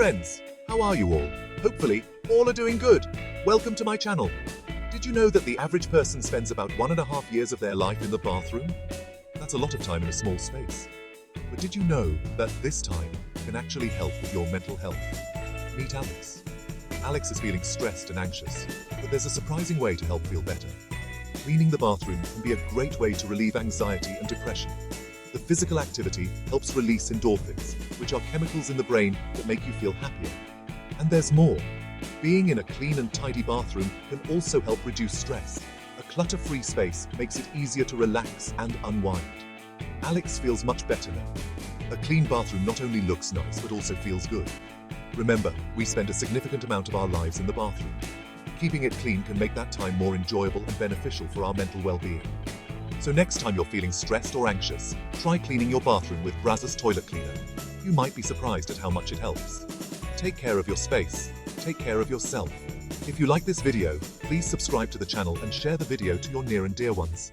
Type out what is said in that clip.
friends, how are you all? Hopefully, all are doing good. Welcome to my channel. Did you know that the average person spends about 1.5 years of their life in the bathroom? That's a lot of time in a small space. But did you know that this time can actually help with your mental health? Meet Alex. Alex is feeling stressed and anxious, but there's a surprising way to help feel better. Cleaning the bathroom can be a great way to relieve anxiety and depression. The physical activity helps release endorphins, which are chemicals in the brain that make you feel happier. And there's more. Being in a clean and tidy bathroom can also help reduce stress. A clutter-free space makes it easier to relax and unwind. Alex feels much better now. A clean bathroom not only looks nice but also feels good. Remember, we spend a significant amount of our lives in the bathroom. Keeping it clean can make that time more enjoyable and beneficial for our mental well-being. So next time you're feeling stressed or anxious, try cleaning your bathroom with Brazos toilet cleaner. You might be surprised at how much it helps. Take care of your space. Take care of yourself. If you like this video, please subscribe to the channel and share the video to your near and dear ones.